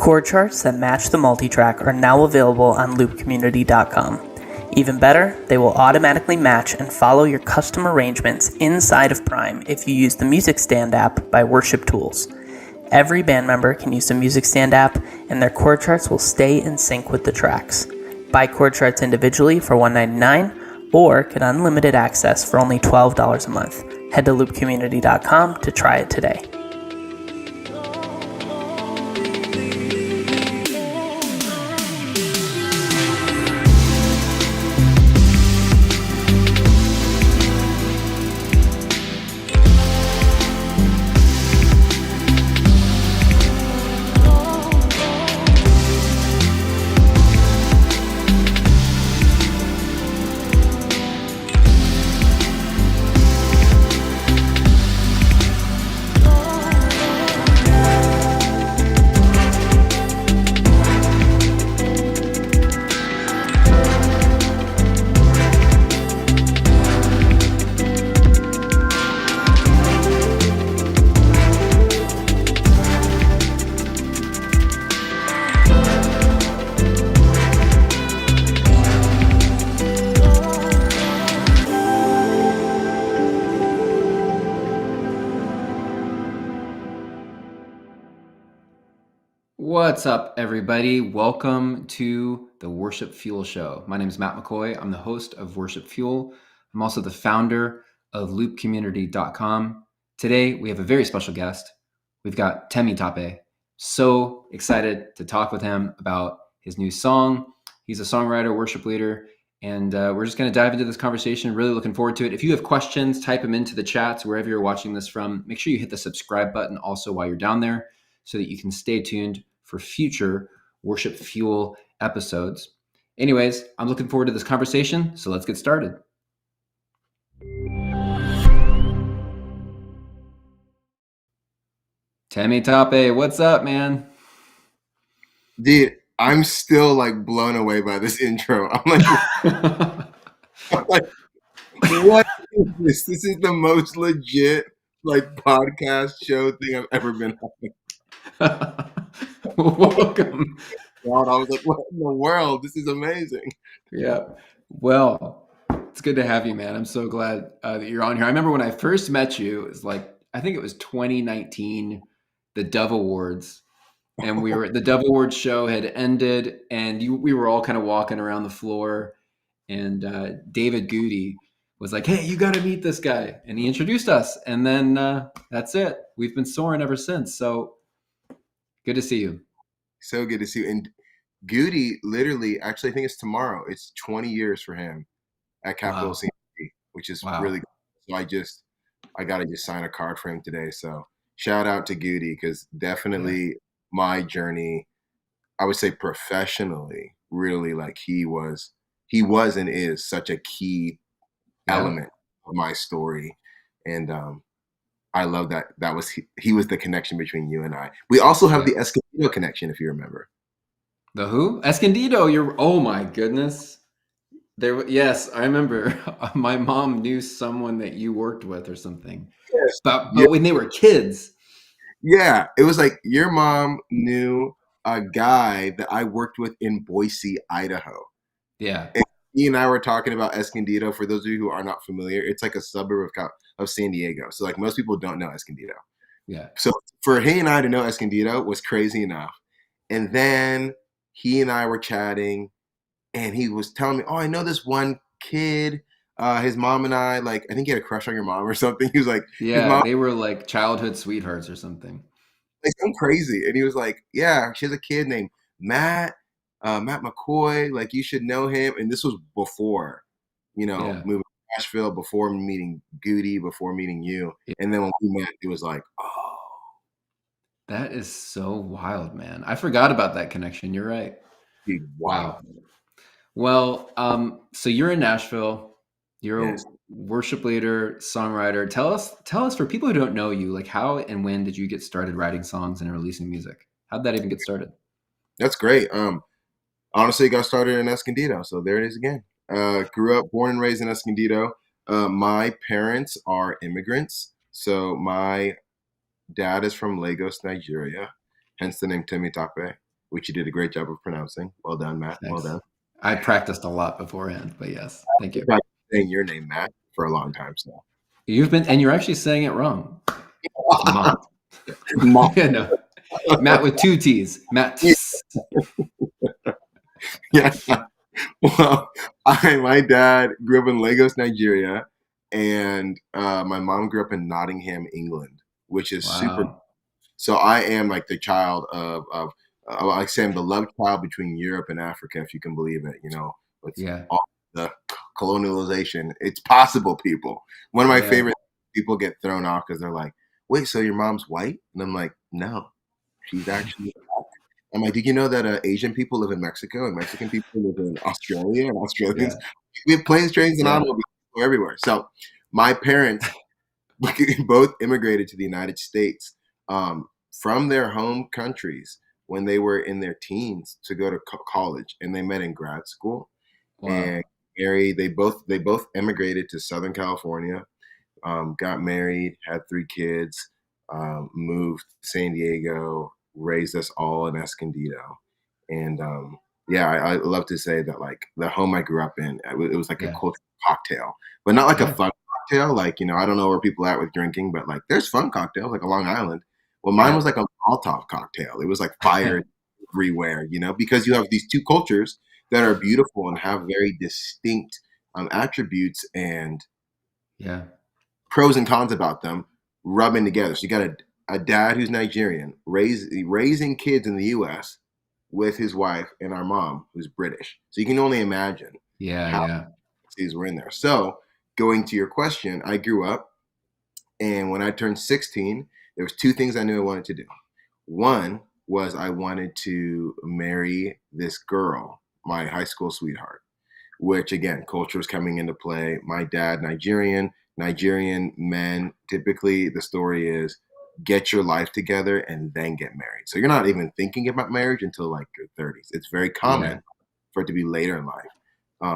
chord charts that match the multitrack are now available on loopcommunity.com. Even better, they will automatically match and follow your custom arrangements inside of Prime if you use the Music Stand app by Worship Tools. Every band member can use the Music Stand app, and their chord charts will stay in sync with the tracks. Buy chord charts individually for $1.99 or get unlimited access for only $12 a month. Head to loopcommunity.com to try it today. What's up, everybody? Welcome to the Worship Fuel Show. My name is Matt McCoy. I'm the host of Worship Fuel. I'm also the founder of loopcommunity.com. Today, we have a very special guest. We've got TEMITOPE. So excited to talk with him about his new song. He's a songwriter, worship leader, and we're just going to dive into this conversation. Really looking forward to it. If you have questions, type them into the chats wherever you're watching this from. Make sure you hit the subscribe button also while you're down there so that you can stay tuned for future Worship Fuel episodes. Anyways, I'm looking forward to this conversation, so let's get started. TEMITOPE, what's up, man? Dude, I'm still like blown away by this intro. I'm like, what is this? This is the most legit like podcast show thing I've ever been on. Welcome. God, I was like, what in the world? This is amazing. Yeah. Well, it's good to have you, man. I'm so glad that you're on here. I remember when I first met you, it was like, I think it was 2019, the Dove Awards. And we were the Dove Awards show had ended, and we were all kind of walking around the floor. And David Goody was like, "Hey, you got to meet this guy," and he introduced us. And then that's it. We've been soaring ever since. So good to see you. So good to see you. And Goody, literally, actually, I think it's tomorrow. It's 20 years for him at Capitol Wow. CMC, which is Wow. really good. So I got to just sign a card for him today. So shout out to Goody, because definitely my journey, I would say professionally, really like he was and is such a key element of my story. And I love that he was the connection between you and I. We also have the Escondido connection, if you remember. The who? Escondido. Oh my goodness. Yes, I remember. My mom knew someone that you worked with or something. Yes. But when they were kids. Yeah, it was like your mom knew a guy that I worked with in Boise, Idaho. Yeah. And he and I were talking about Escondido. For those of you who are not familiar, it's like a suburb of San Diego. So like most people don't know Escondido. Yeah. So for he and I to know Escondido was crazy enough. And then he and I were chatting, and he was telling me, "Oh, I know this one kid. His mom and I, like, I think he had a crush on your mom or something." He was like, "Yeah, his mom, they were like childhood sweethearts or something." Like something crazy. And he was like, "Yeah, she has a kid named Matt McCoy. Like, you should know him." And this was before, moving to Nashville, before meeting Goody, before meeting you. Yeah. And then when we met, it was like, oh. That is so wild, man. I forgot about that connection. You're right. Dude, wow. Well, so you're in Nashville. You're a worship leader, songwriter. Tell us for people who don't know you, like how and when did you get started writing songs and releasing music? How'd that even get started? That's great. Honestly, got started in Escondido. So there it is again. Grew up, born and raised in Escondido. My parents are immigrants. So my dad is from Lagos, Nigeria, hence the name TEMITOPE. which you did a great job of pronouncing. Well done, Matt. Well Thanks. done. I practiced a lot beforehand, but yes, thank you. I've been saying your name, Matt, for a long time. So, And you're actually saying it wrong. Mott. Matt. Yeah, no. Matt with 2 T's. Matt. Yeah. Well, my dad grew up in Lagos, Nigeria, and my mom grew up in Nottingham, England, which is super. Wow. So I am like the child of like say I'm the love child between Europe and Africa, if you can believe it. With Yeah. all the colonialization, it's possible. People, one of my Yeah. favorite people get thrown off because they're like, "Wait, so your mom's white?" And I'm like, "No, she's actually." I'm like, did you know that Asian people live in Mexico and Mexican people live in Australia and Australians? Yeah. We have planes, trains, and Yeah. automobiles everywhere. So my parents both immigrated to the United States from their home countries when they were in their teens to go to college, and they met in grad school and Wow. married. They both immigrated to Southern California, got married, had 3 kids, moved to San Diego, raised us all in Escondido. And yeah, I love to say that like the home I grew up in, it was like a Yeah. cultural cocktail, but not like a Yeah. fun cocktail. Like, I don't know where people are at with drinking, but like there's fun cocktails like a Long Island. Well, mine was Yeah. like a Molotov cocktail. It was like fire everywhere, because you have these two cultures that are beautiful and have very distinct attributes and Yeah. pros and cons about them rubbing together. So you got a dad who's Nigerian, raising kids in the US with his wife, and our mom who's British. So you can only imagine Yeah. how Yeah. these were in there. So going to your question, I grew up, and when I turned 16, there was 2 things I knew I wanted to do. One was I wanted to marry this girl, my high school sweetheart, which again, culture is coming into play. My dad, Nigerian men, typically the story is get your life together and then get married. So you're not even thinking about marriage until like your 30s. It's very Yeah. common for it to be later in life.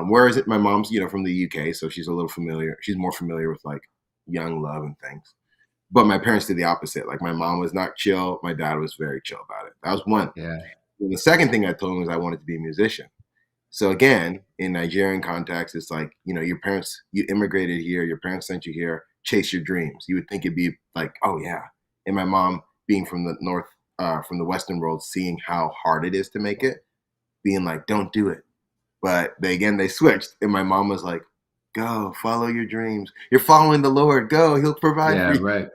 Whereas my mom's, from the UK, so she's a little familiar. She's more familiar with like young love and things. But my parents did the opposite. Like my mom was not chill. My dad was very chill about it. That was one. Yeah. And the second thing I told him was I wanted to be a musician. So again, in Nigerian context, it's like, your parents, you immigrated here, your parents sent you here, chase your dreams. You would think it'd be like, oh yeah. And my mom being from the north, from the Western world, seeing how hard it is to make it, being like, don't do it. But they switched. And my mom was like, go, follow your dreams. You're following the Lord. Go, he'll provide for Yeah. you. Right.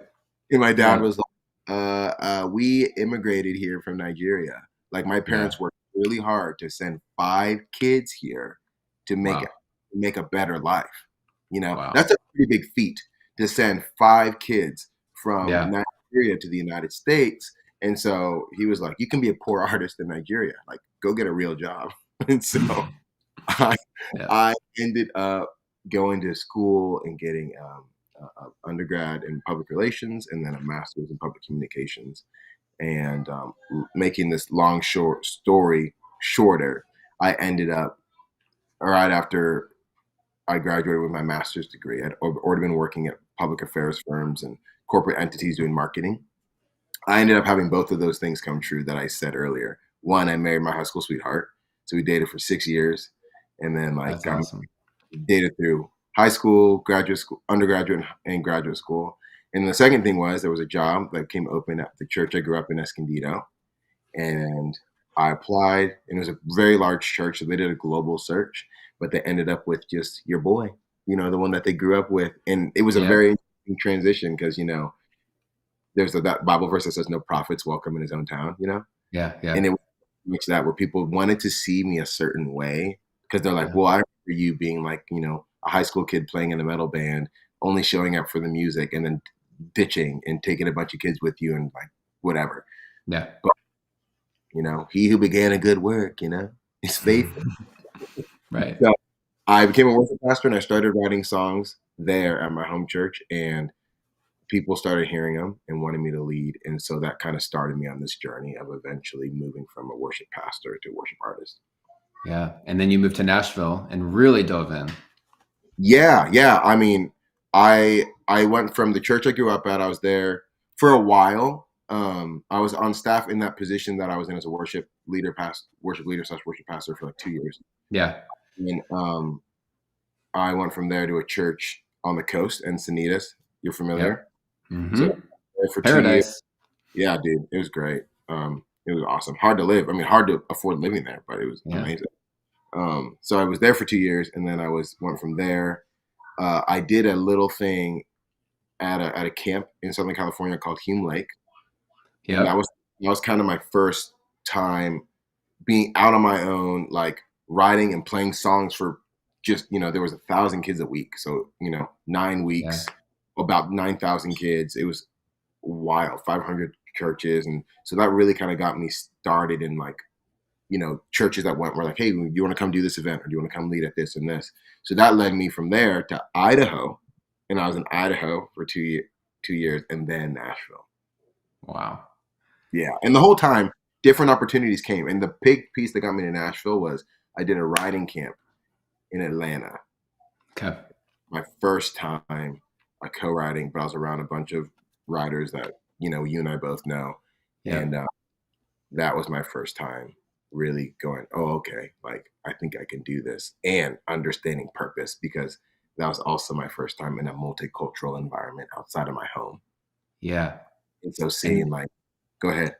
And my dad Yeah. was like, we immigrated here from Nigeria. Like my Yeah. parents worked really hard to send 5 kids here to make Wow. a better life. Wow. That's a pretty big feat to send 5 kids from Yeah. Nigeria to the United States. And so he was like, you can be a poor artist in Nigeria. Like, go get a real job. And so I, Yeah. I ended up going to school and getting undergrad in public relations and then a master's in public communications. And making this short story shorter, I ended up right after I graduated with my master's degree. I'd already been working at public affairs firms and corporate entities doing marketing. I ended up having both of those things come true that I said earlier. One, I married my high school sweetheart. So we dated for 6 years and then like That's awesome. dated through high school, graduate school, undergraduate, and graduate school. And the second thing was there was a job that came open at the church I grew up in, Escondido. And I applied, and it was a very large church. So they did a global search, but they ended up with just your boy, the one that they grew up with. And it was a Yeah. very interesting transition because, there's that Bible verse that says no prophet's welcome in his own town, Yeah. Yeah. and it was much that where people wanted to see me a certain way because they're like, Yeah. well, I remember you being like, a high school kid playing in a metal band, only showing up for the music and then ditching and taking a bunch of kids with you and like whatever. Yeah. But, he who began a good work, is faithful. Right. So I became a worship pastor and I started writing songs there at my home church, and people started hearing them and wanting me to lead. And so that kind of started me on this journey of eventually moving from a worship pastor to worship artist. Yeah. And then you moved to Nashville and really dove in. Yeah. I mean, I went from the church I grew up at. I was there for a while, I was on staff in that position that I was in as a worship leader slash worship pastor for like 2 years. Yeah. And I went from there to a church on the coast, Encinitas. You're familiar? Yep. So Mm-hmm. for 2 years. Paradise. Yeah, dude, it was great. It was awesome. Hard to live. I mean, hard to afford living there, but it was amazing. So I was there for 2 years, and then went from there. I did a little thing at a camp in Southern California called Hume Lake, and Yep. that was kind of my first time being out on my own, like writing and playing songs for just, there was 1,000 kids a week. So, 9 weeks, about 9,000 kids. It was wild, 500 churches. And so that really kind of got me started in like, churches that were like, hey, you want to come do this event, or do you want to come lead at this and this? So that led me from there to Idaho. And I was in Idaho for 2 years, and then Nashville. Wow. Yeah. And the whole time, different opportunities came. And the big piece that got me to Nashville was I did a writing camp in Atlanta. Okay. My first time co-writing, but I was around a bunch of writers that, you and I both know. Yeah. And that was my first time really going, oh, okay, like I think I can do this, and understanding purpose, because that was also my first time in a multicultural environment outside of my home. Yeah. And so seeing go ahead.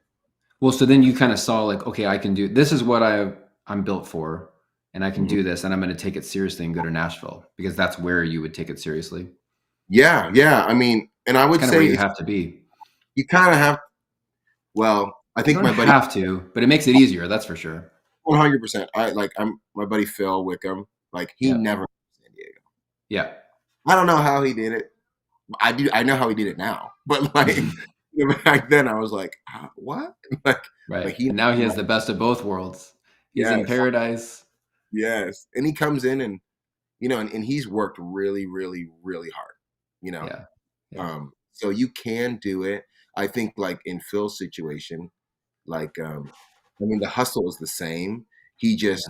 Well, so then you kind of saw like, okay, I can do, this is what I'm built for, and I can do this, and I'm going to take it seriously and go to Nashville, because that's where you would take it seriously. Yeah. Yeah. I mean, and I would Kind say of where you have to be. You kind of have, well, I think You don't have to, but it makes it easier. That's for sure. 100%. My buddy Phil Wickham, like he never left San Diego. Yeah. I don't know how he did it. I know how he did it now, but like back then I was like, what? Like, right. And now he has the best of both worlds. He's in paradise. Yes. And he comes in and, and he's worked really, really, really hard, Yeah. So you can do it. I think like in Phil's situation, like, the hustle is the same. He just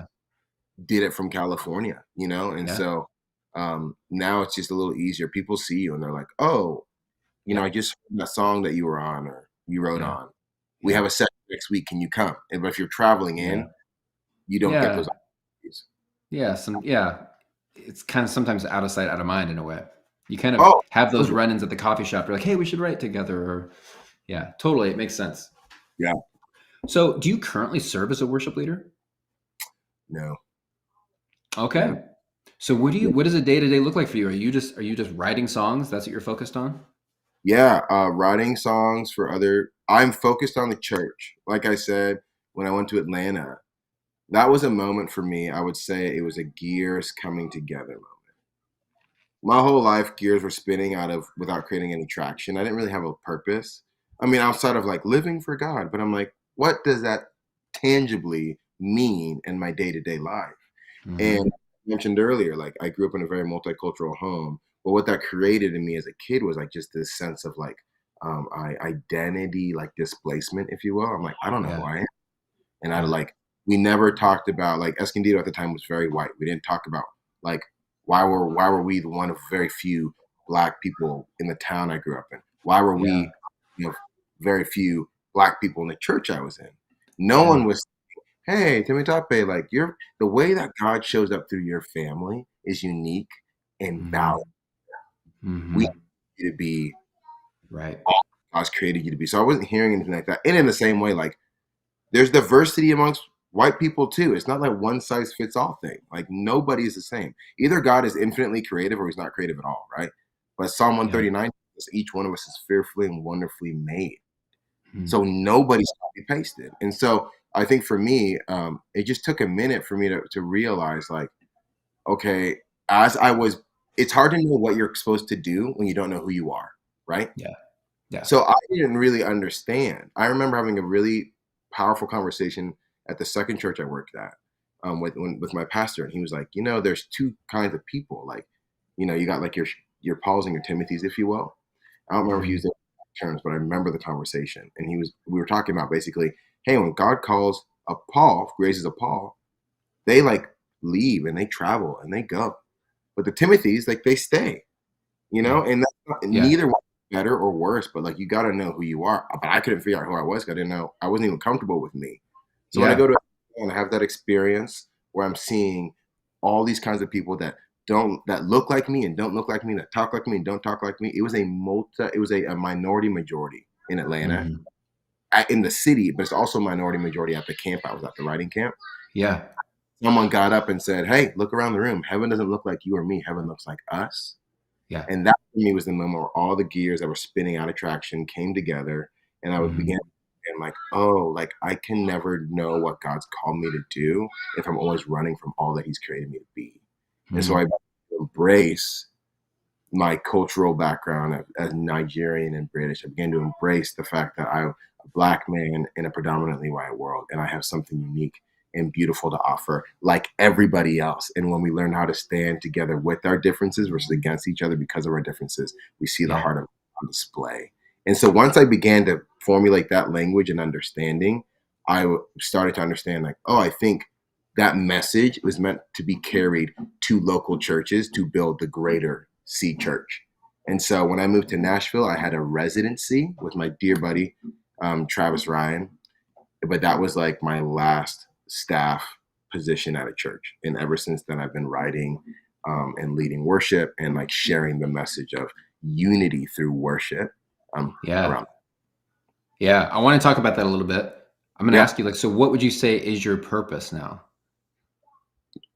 did it from California, and so now it's just a little easier. People see you and they're like, oh, I just heard that song that you were on or you wrote on. We have a set next week. Can you come? But if you're traveling in, you don't get those opportunities. Yeah. It's kind of sometimes out of sight, out of mind in a way. You kind of have those run-ins at the coffee shop. You're like, hey, we should write together. Or, yeah, totally. It makes sense. Yeah. So do you currently serve as a worship leader? No. Okay. No. So what does a day-to-day look like for you? Are you just writing songs? That's what you're focused on? Yeah. Writing songs I'm focused on the church. Like I said, when I went to Atlanta, that was a moment for me. I would say it was a gears coming together moment. My whole life, gears were spinning without creating any traction. I didn't really have a purpose. I mean, outside of like living for God, but I'm like, what does that tangibly mean in my day-to-day life? Mm-hmm. And I mentioned earlier, like I grew up in a very multicultural home, but what that created in me as a kid was like just this sense of like identity, like displacement, if you will. I'm like, I don't know who I am. And we never talked about, like, Escondido at the time was very white. We didn't talk about like why were we the one of very few Black people in the town I grew up in? Why were we very few Black people in the church I was in? No one was saying, hey, TEMITOPE, like the way that God shows up through your family is unique and valuable. Mm-hmm. We need you to be all God's created you to be. So I wasn't hearing anything like that. And in the same way, like there's diversity amongst white people too. It's not like one size fits all thing. Like nobody is the same. Either God is infinitely creative or he's not creative at all, right? But Psalm 139 says each one of us is fearfully and wonderfully made. Mm-hmm. So nobody's copy pasted. And so I think for me, it just took a minute for me to realize like, okay, it's hard to know what you're supposed to do when you don't know who you are, right? Yeah. So I didn't really understand. I remember having a really powerful conversation at the second church I worked at with my pastor. And he was like, there's two kinds of people. Like, you got like your Pauls and your Timothys, if you will. I don't remember if he used those terms, but I remember the conversation. And we were talking about basically, hey, when God calls a Paul, raises a Paul, they like leave and they travel and they go. But the Timothys, like they stay, and neither one better or worse, but like you got to know who you are. But I couldn't figure out who I was. 'Cause I didn't know. I wasn't even comfortable with me. So when I Yeah. go to and I have that experience where I'm seeing all these kinds of people that look like me and don't look like me, that talk like me and don't talk like me. It was a minority majority in Atlanta, Mhm. in the city, but it's also a minority majority at the camp. I was at the writing camp. Yeah. Someone got up and said, "Hey, look around the room. Heaven doesn't look like you or me. Heaven looks like us." Yeah. And that for me was the moment where all the gears that were spinning out of traction came together, and I would Mhm. begin and like, oh, like I can never know what God's called me to do if I'm always running from all that He's created me to be. And so Mhm. I embrace my cultural background as Nigerian and British. I began to embrace the fact that I'm a Black man in a predominantly white world, and I have something unique and beautiful to offer, like everybody else. And when we learn how to stand together with our differences versus against each other because of our differences, we see the Yeah. heart of God on display. And so once I began to formulate that language and understanding, started to understand, like, oh, I think that message was meant to be carried to local churches to build the greater C church. And so when I moved to Nashville, I had a residency with my dear buddy, Travis Ryan. But that was like my last staff position at a church. And ever since then, I've been writing and leading worship and like sharing the message of unity through worship Yeah. around. Yeah. I want to talk about that a little bit. I'm going to Yeah. ask you, like, so what would you say is your purpose now?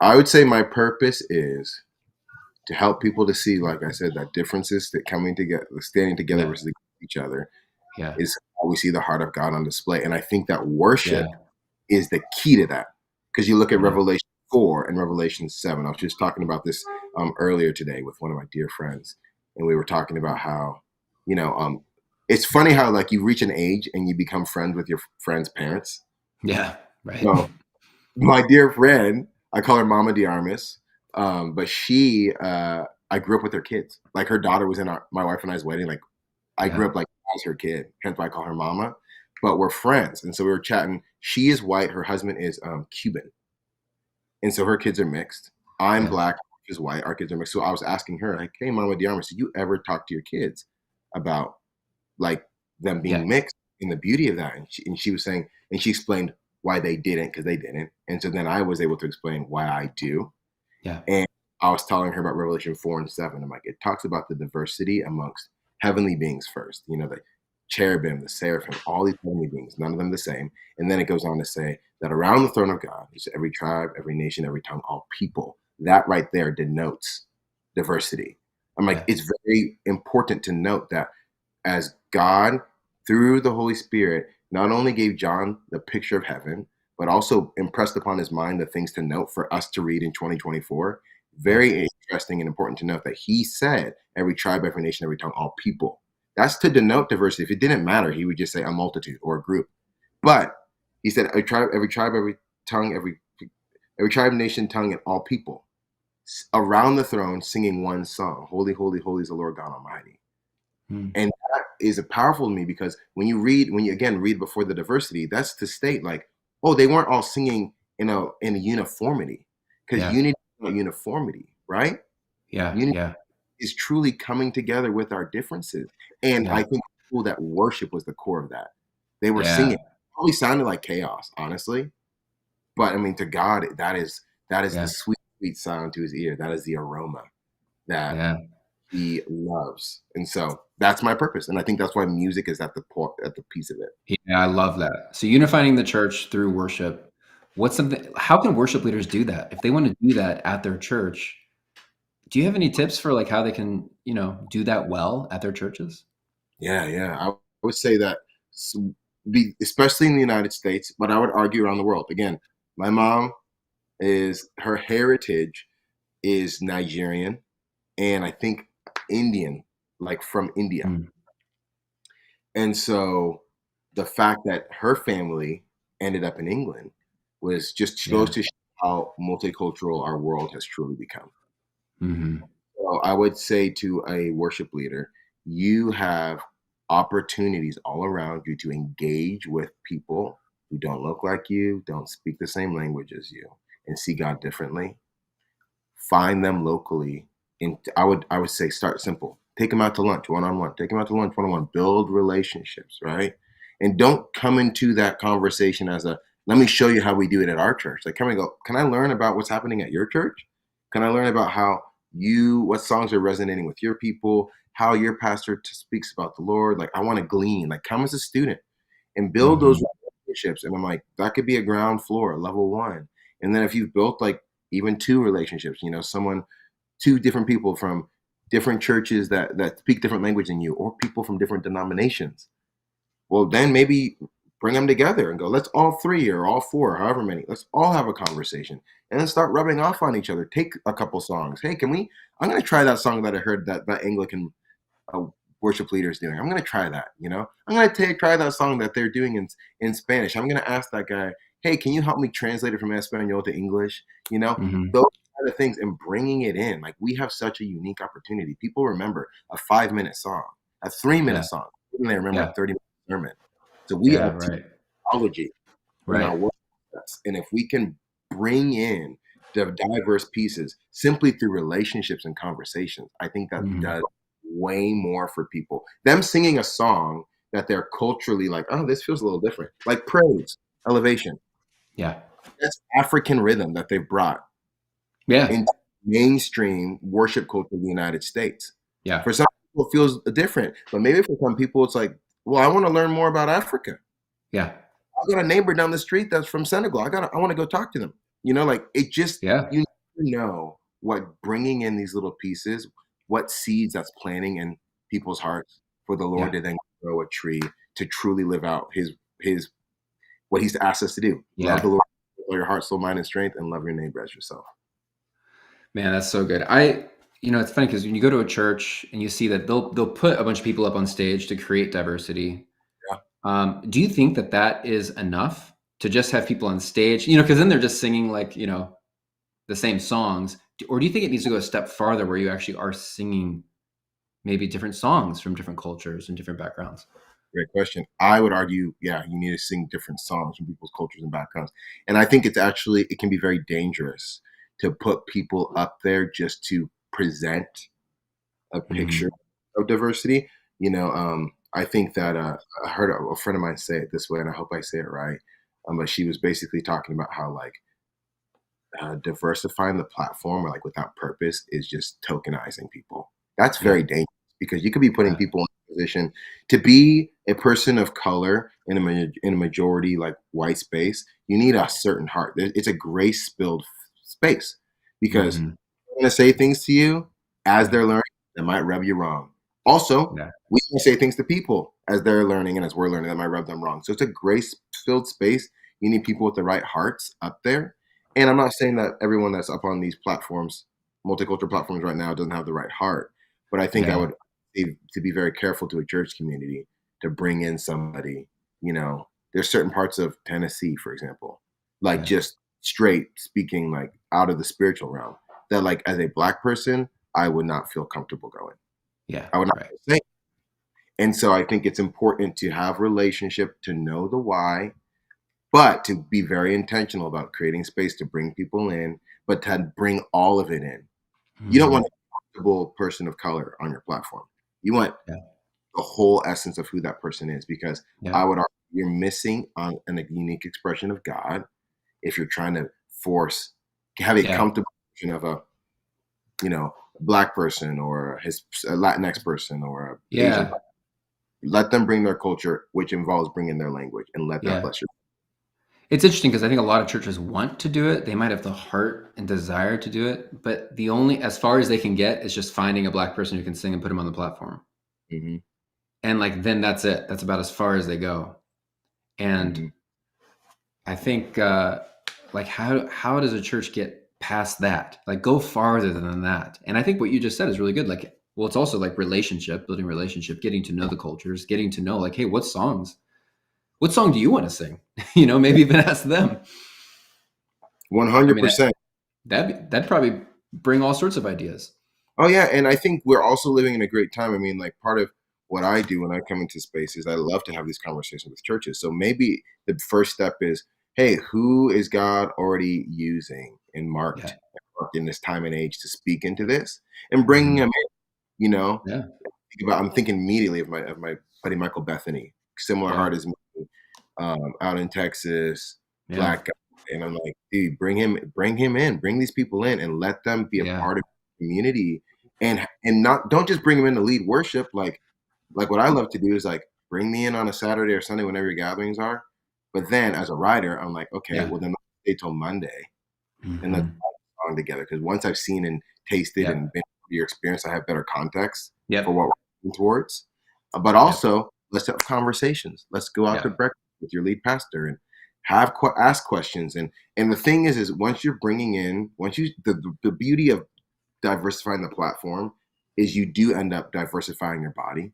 I would say my purpose is to help people to see, like I said, that differences that coming together, standing together Yeah. versus each other Yeah. is how we see the heart of God on display. And I think that Yeah. worship is the key to that. Because you look at Mhm. Revelation 4 and Revelation 7. I was just talking about this earlier today with one of my dear friends. And we were talking about how, you know, it's funny how like you reach an age and you become friends with your friend's parents. Yeah. Right. So my dear friend, I call her Mama Diarmis, but I grew up with her kids. Like her daughter was in my wife and I's wedding. Like I Yeah. grew up like as her kid, hence why I call her Mama. But we're friends, and so we were chatting. She is white. Her husband is Cuban, and so her kids are mixed. I'm Yeah. black. She's white. Our kids are mixed. So I was asking her, like, "Hey, Mama Diarmis, did you ever talk to your kids about like them Yeah. being mixed and the beauty of that?" And she was saying, and she explained why they didn't because they didn't. And so then I was able to explain why I do. Yeah. And I was telling her about Revelation 4 and 7. I'm like, it talks about the diversity amongst heavenly beings first, you know, the cherubim, the seraphim, all these heavenly beings, none of them the same. And then it goes on to say that around the throne of God is every tribe, every nation, every tongue, all people. That right there denotes diversity. I'm like, Yeah. it's very important to note that as God, through the Holy Spirit, not only gave John the picture of heaven, but also impressed upon his mind the things to note for us to read in 2024. Yeah. Very interesting and important to note that he said every tribe, every nation, every tongue, all people. That's to denote diversity. If it didn't matter, he would just say a multitude or a group. But he said every tribe, every tongue, every tribe, nation, tongue, and all people around the throne singing one song: Holy, holy, holy is the Lord God Almighty. Mm. And that is powerful to me because when you again read before the diversity, that's to state like, oh, they weren't all singing in a uniformity, because Yeah. unity is not uniformity, right? Yeah. Unity Yeah. is truly coming together with our differences. And I Yeah. think cool that worship was the core of that. They were Yeah. singing. Probably sounded like chaos, honestly. But I mean, to God, that is the Yeah. sweet, sweet sound to his ear. That is the aroma that Yeah. he loves. And so that's my purpose. And I think that's why music is at the piece of it. Yeah, I love that. So unifying the church through worship. How can worship leaders do that? If they want to do that at their church, do you have any tips for like how they can, do that well at their churches? Yeah, yeah. I would say that s- especially in the United States, but I would argue around the world. Again, my mom is her heritage is Nigerian and I think Indian, like from India. Mm, And so the fact that her family ended up in England was just goes yeah. to show how multicultural our world has truly become. Mhm. So I would say to a worship leader, you have opportunities all around you to engage with people who don't look like you, don't speak the same language as you, and see God differently. Find them locally. And I would say start simple. Take them out to lunch one-on-one. Take them out to lunch one-on-one. Build relationships, right? And don't come into that conversation as a, let me show you how we do it at our church. Like, come and go, can I learn about what's happening at your church? Can I learn about what songs are resonating with your people, how your pastor speaks about the Lord? Like, I want to glean, like, come as a student and build those relationships. And I'm like, that could be a ground floor, level one. And then if you've built like even two relationships, two different people from different churches that speak different language than you, or people from different denominations, well, then maybe bring them together and go, let's all three or all four, however many, let's all have a conversation and then start rubbing off on each other. Take a couple songs. Hey, I'm going to try that song that I heard that Anglican worship leaders doing. I'm going to try that. I'm going to try that song that they're doing in Spanish. I'm going to ask that guy, hey, can you help me translate it from Espanol to English? Those kind of things, and bringing it in. Like, we have such a unique opportunity. People remember a 5-minute song, a 3-minute song, and they remember a 30-minute sermon. So we have technology in our work. And if we can bring in the diverse pieces simply through relationships and conversations, I think that does way more for people. Them singing a song that they're culturally like, oh, this feels a little different. Like praise, elevation. Yeah. That's African rhythm that they brought into mainstream worship culture in the United States. Yeah. For some people, it feels different. But maybe for some people, it's like, well, I want to learn more about Africa. Yeah. I got a neighbor down the street that's from Senegal. I want to go talk to them. Like, it just, you know what bringing in these little pieces, what seeds that's planting in people's hearts for the Lord to then grow a tree to truly live out his what he's asked us to do. Love the Lord with all your heart, soul, mind, and strength, and love your neighbor as yourself. Man, that's so good. It's funny because when you go to a church and you see that they'll put a bunch of people up on stage to create diversity. Yeah. Do you think that is enough to just have people on stage? Because then they're just singing like, the same songs. Or do you think it needs to go a step farther where you actually are singing maybe different songs from different cultures and different backgrounds? Great question. I would argue, you need to sing different songs from people's cultures and backgrounds. And I think it can be very dangerous to put people up there just to present a picture of diversity. I think that I heard a friend of mine say it this way, and I hope I say it right. But she was basically talking about how diversifying the platform, or like without purpose, is just tokenizing people. That's very dangerous, because you could be putting people in a position to be a person of color in a majority like white space. You need a certain heart. It's a grace-filled space, because they're going to say things to you as they're learning that might rub you wrong. Also, we can say things to people as they're learning and as we're learning that might rub them wrong. So it's a grace-filled space. You need people with the right hearts up there. And I'm not saying that everyone that's up on these platforms, multicultural platforms right now, doesn't have the right heart. But I think I would say to be very careful to a church community to bring in somebody. There's certain parts of Tennessee, for example, like just straight speaking, like out of the spiritual realm, that like as a Black person, I would not feel comfortable going. Yeah, I would not feel safe. And so I think it's important to have relationship, to know the why, but to be very intentional about creating space to bring people in, but to bring all of it in. You don't want a comfortable person of color on your platform. You want the whole essence of who that person is, because I would argue you're missing on a unique expression of God if you're trying to have a comfortable version of a Black person or a Latinx person or a Asian. Let them bring their culture, which involves bringing their language, and let that bless you. It's interesting because I think a lot of churches want to do it. They might have the heart and desire to do it, but as far as they can get is just finding a Black person who can sing and put them on the platform. And then that's it. That's about as far as they go. And I think how does a church get past that? Like, go farther than that. And I think what you just said is really good. It's also like building relationship, getting to know the cultures, getting to know hey, what song do you want to sing? Maybe even ask them. 100%. That'd probably bring all sorts of ideas. Oh yeah. And I think we're also living in a great time. Part of what I do when I come into spaces, I love to have these conversations with churches. So maybe the first step is, hey, who is God already using and marked in this time and age to speak into this, and bringing them in? You know, Yeah. I'm thinking immediately of my buddy Michael Bethany, similar Yeah. heart as me, out in Texas, Yeah. black guy, and I'm like, dude, bring him in, bring these people in, and let them be a Yeah. part of the community, and not don't just bring them in to lead worship. Like what I love to do is like bring me in on a Saturday or Sunday whenever your gatherings are, but then as a writer, I'm like, okay, Yeah. well then let's stay till Monday and let's Mhm. on together because once I've seen and tasted Yep. and been through your experience, I have better context for Yep. what we're working towards. But Yep. also, let's have conversations. Let's go out to Yep. breakfast with your lead pastor and ask questions. And the thing is once you're bringing in, once you the beauty of diversifying the platform is you do end up diversifying your body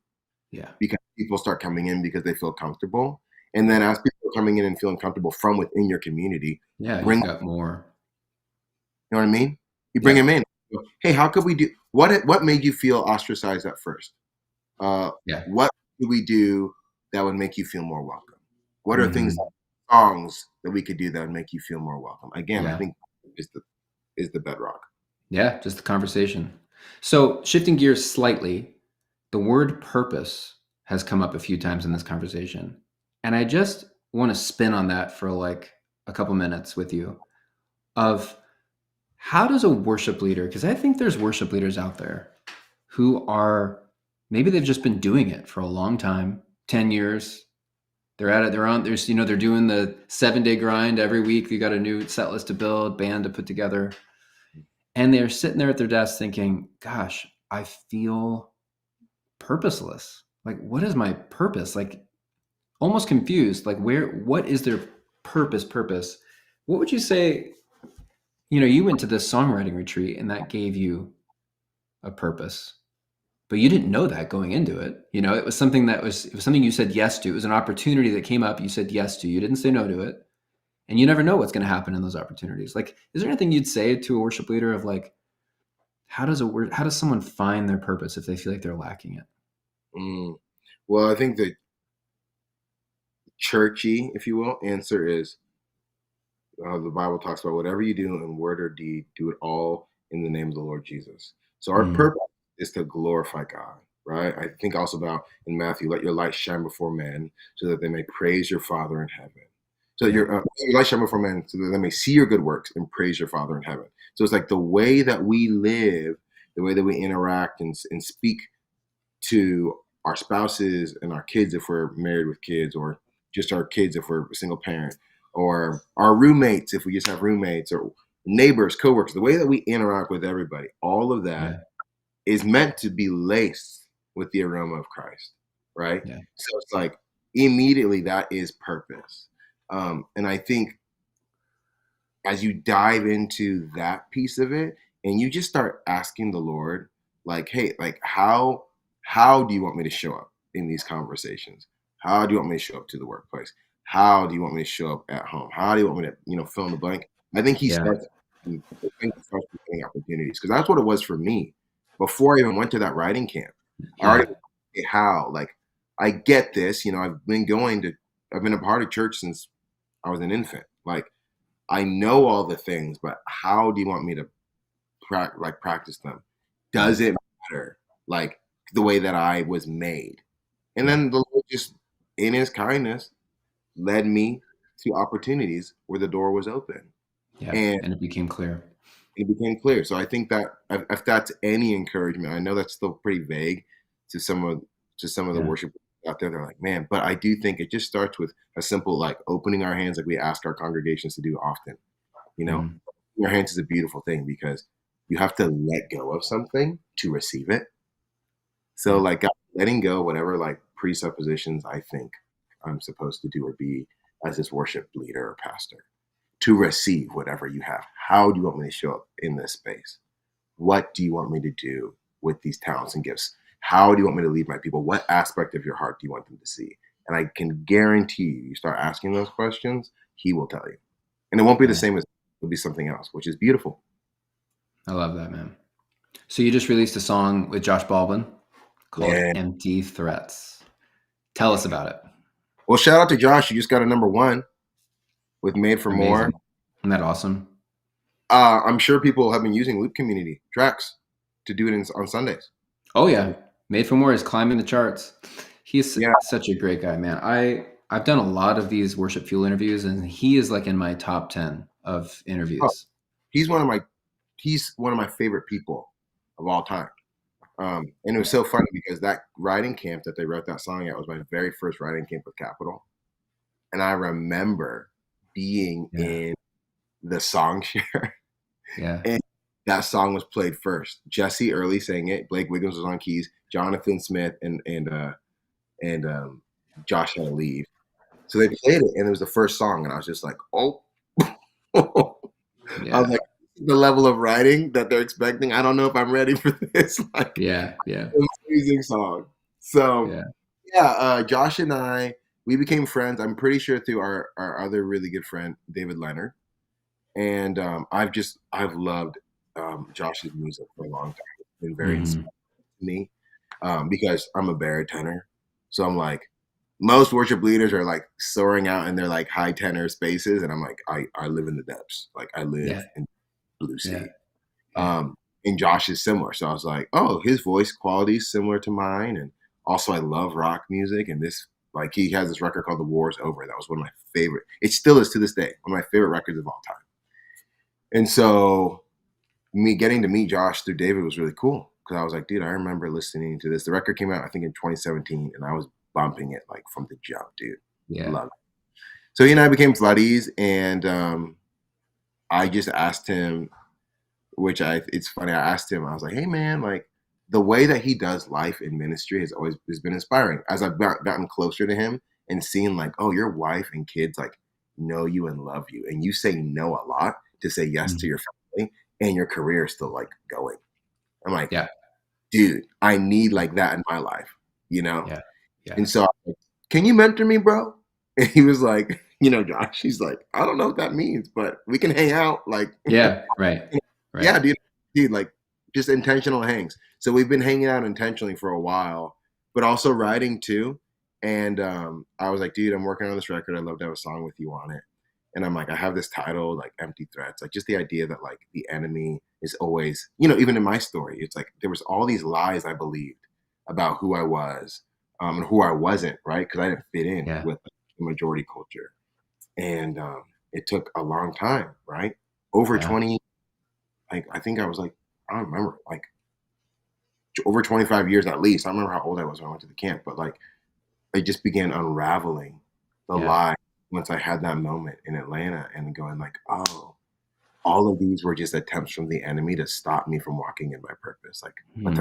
Yeah. because people start coming in because they feel comfortable. And then Yeah. as people are coming in and feeling comfortable from within your community, Yeah. bring You've got more. you know what I mean? You bring Yep. them in. Hey, how could we do what made you feel ostracized at first? Yeah. What could we do that would make you feel more welcome? What are things, Mhm. songs that we could do that would make you feel more welcome? Again, I Yeah. think is the bedrock. Yeah. Just the conversation. So shifting gears slightly, the word purpose has come up a few times in this conversation. And I just want to spin on that for like a couple minutes with you of how does a worship leader, because I think there's worship leaders out there who are maybe they've just been doing it for a long time, 10 years. They're at it, they're on, there's, they're doing the 7-day grind every week. You got a new set list to build, band to put together. And they're sitting there at their desk thinking, gosh, I feel purposeless. Like, what is my purpose? Like, almost confused. Like, what is their purpose? What would you say? You went to this songwriting retreat and that gave you a purpose, but you didn't know that going into it. It was something something you said yes to. It was an opportunity that came up. You said yes to. You didn't say no to it. And you never know what's going to happen in those opportunities. Like, is there anything you'd say to a worship leader of like, how does someone find their purpose if they feel like they're lacking it? Mm. Well, I think the churchy, if you will, answer is the Bible talks about whatever you do in word or deed, do it all in the name of the Lord Jesus. So our Mm, purpose is to glorify God, right? I think also about in Matthew, let your light shine before men so that they may praise your Father in heaven. So yeah. your light shine before men so that they may see your good works and praise your Father in heaven. So it's like the way that we live, the way that we interact and speak to our spouses and our kids if we're married with kids, or just our kids if we're a single parent, or our roommates if we just have roommates, or neighbors, coworkers, the way that we interact with everybody, all of that Yeah. is meant to be laced with the aroma of Christ, right? Yeah. So it's like immediately that is purpose. And I think as you dive into that piece of it and you just start asking the Lord, like, hey, like how do you want me to show up in these conversations? How do you want me to show up to the workplace? How do you want me to show up at home? How do you want me to, fill in the blank? I think he Yeah. starts I think he starts with getting opportunities because that's what it was for me. Before I even went to that writing camp, I already Yeah. okay, how like I get this, I've been a part of church since I was an infant. Like I know all the things, but how do you want me to practice them? Yeah. Does it matter? Like the way that I was made? And Yeah. then the Lord just, in His kindness, led me to opportunities where the door was open, Yeah. and And it became clear. it became clear. So I think that if that's any encouragement, I know that's still pretty vague to some of the Yeah. worship out there. They're like, man, but I do think it just starts with a simple like opening our hands, like we ask our congregations to do often. You know, Mm, your hands is a beautiful thing because you have to let go of something to receive it. So yeah. like letting go whatever like presuppositions I think I'm supposed to do or be as this worship leader or pastor to receive whatever you have. How do you want me to show up in this space? What do you want me to do with these talents and gifts? How do you want me to lead my people? What aspect of your heart do you want them to see? And I can guarantee you start asking those questions, he will tell you. And it won't be the Yeah. same as it'll be something else, which is beautiful. I love that, man. So you just released a song with Josh Baldwin called Yeah. Empty Threats. Tell us about it. Well, shout out to Josh. You just got a number one with Made for More. Amazing. Isn't that awesome? I'm sure people have been using Loop Community tracks to do it on Sundays. Oh yeah, Made for More is climbing the charts. He's Yeah. such a great guy, man. I've done a lot of these Worship Fuel interviews, and he is like in my top 10 of Oh, interviews. he's one of my favorite people of all time. And it was so funny because that writing camp that they wrote that song at was my very first writing camp with Capitol. And I remember being Yeah, in the song share yeah, and that song was played first. Jesse Early sang it, Blake Wiggins was on keys, Jonathan Smith and Josh had to leave. So they played it and it was the first song and I was just like, oh. I was yeah, like, the level of writing that they're expecting, I don't know if I'm ready for this. Like, yeah, yeah, amazing song. So yeah, yeah, Josh and we became friends. I'm pretty sure through our other really good friend David Leonard, and I've loved Josh's music for a long time. It's been very hmm inspiring to me because I'm a baritoner, so I'm like most worship leaders are like soaring out in their like high tenor spaces, and I'm like I live in the depths, like I live yeah, in blue yeah, sea. yeah, Um, and Josh is similar. So I was like, oh, his voice quality is similar to mine. And also I love rock music. And this, like he has this record called The War is Over. That was one of my favorite. It still is to this day, one of my favorite records of all time. And so me getting to meet Josh through David was really cool. Cause I was like, dude, I remember listening to this. The record came out, I think in 2017 and I was bumping it like from the jump, dude. yeah, Love it. So he and I became buddies and I just asked him, it's funny. I asked him, I was like, hey man, like the way that he does life in ministry has been inspiring. As I've gotten closer to him and seeing like, oh, your wife and kids like know you and love you, and you say no a lot to say yes to mhm, your family, and your career is still like going. I'm like, yeah, dude, I need like that in my life, you know? yeah, yeah, And so, I was like, can you mentor me, bro? And he was like, Josh, he's like, I don't know what that means, but we can hang out. Like, yeah, right, yeah, right, dude, like just intentional hangs. So we've been hanging out intentionally for a while, but also writing too. And I was like, dude, I'm working on this record. I'd love to have a song with you on it. And I'm like, I have this title, like Empty Threats, like just the idea that like the enemy is always, even in my story, it's like there was all these lies I believed about who I was and who I wasn't, right? Because I didn't fit in yeah, with the majority culture. And it took a long time, right? Over yeah, 20, like I think I was like, I don't remember, like over 25 years at least. I don't remember how old I was when I went to the camp, but like I just began unraveling the yeah, lie once I had that moment in Atlanta and going like, oh, all of these were just attempts from the enemy to stop me from walking in my purpose. Like, but mhm,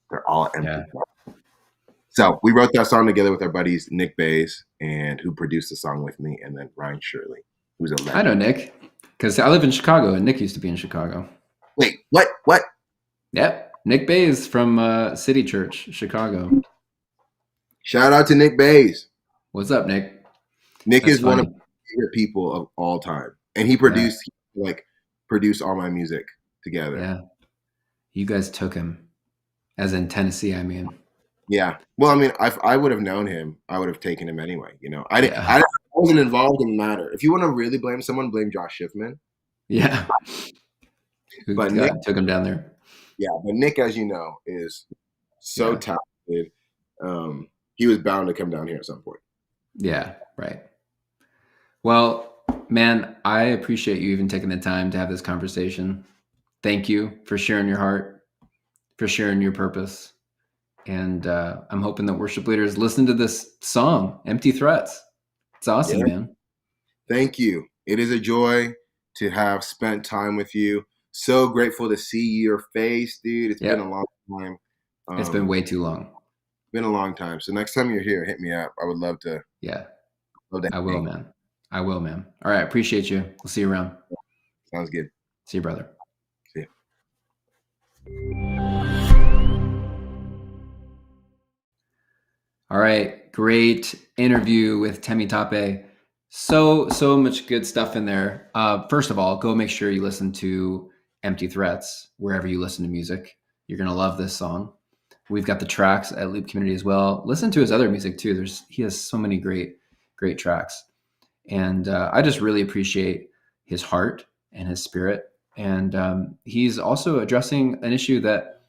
they're all yeah. empty. So we wrote that song together with our buddies Nick Bays and who produced the song with me, and then Ryan Shirley, who's a I know legend. Nick because I live in Chicago, and Nick used to be in Chicago. Wait, what? What? Yep, Nick Bays from City Church, Chicago. Shout out to Nick Bays. What's up, Nick? Nick That's is one of funny. my favorite people of all time, and he Yeah, produced all my music together. yeah. You guys took him, as in Tennessee. I mean, Yeah. Well, I mean, if I would have known him, I would have taken him anyway. I didn't. yeah, I wasn't involved in the matter. If you want to really blame someone, blame Josh Schiffman. yeah. Who But Nick, took him down there? yeah, but Nick, as you know, is so Yeah, talented. He was bound to come down here at some point. yeah, right. Well, man, I appreciate you even taking the time to have this conversation. Thank you for sharing your heart, for sharing your purpose. And I'm hoping that worship leaders listen to this song, Empty Threats. It's awesome, Yeah. man. Thank you. It is a joy to have spent time with you. So grateful to see your face, dude. It's been a Yep. long time. It's been Um, way too long. been a long time. So next time you're here, hit me up. I would Yeah, love to I will, hang. man. I will, man. All right. Appreciate you. We'll see you around. Sounds good. See you, brother. See ya. All right. Great interview with TEMITOPE. So much good stuff in there. First of all, go make sure you listen to Empty Threats wherever you listen to music. You're going to love this song. We've got the tracks at Loop Community as well. Listen to his other music too. He has so many great tracks. And I just really appreciate his heart and his spirit. And he's also addressing an issue that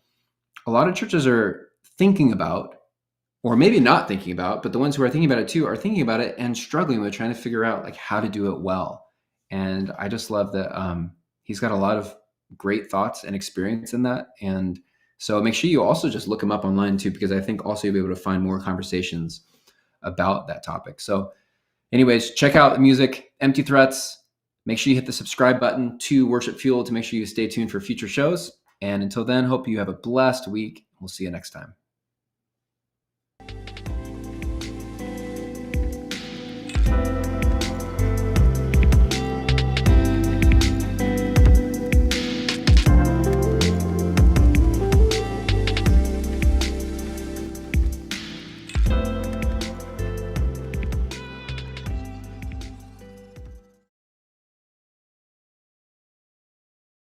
a lot of churches are thinking about, or maybe not thinking about, but the ones who are thinking about it too are thinking about it and struggling with trying to figure out like how to do it well. And I just love that he's got a lot of great thoughts and experience in that. And so make sure you also just look him up online too, because I think also you'll be able to find more conversations about that topic. So anyways, check out the music, Empty Threats. Make sure you hit the subscribe button to Worship Fuel to make sure you stay tuned for future shows. And until then, hope you have a blessed week. We'll see you next time.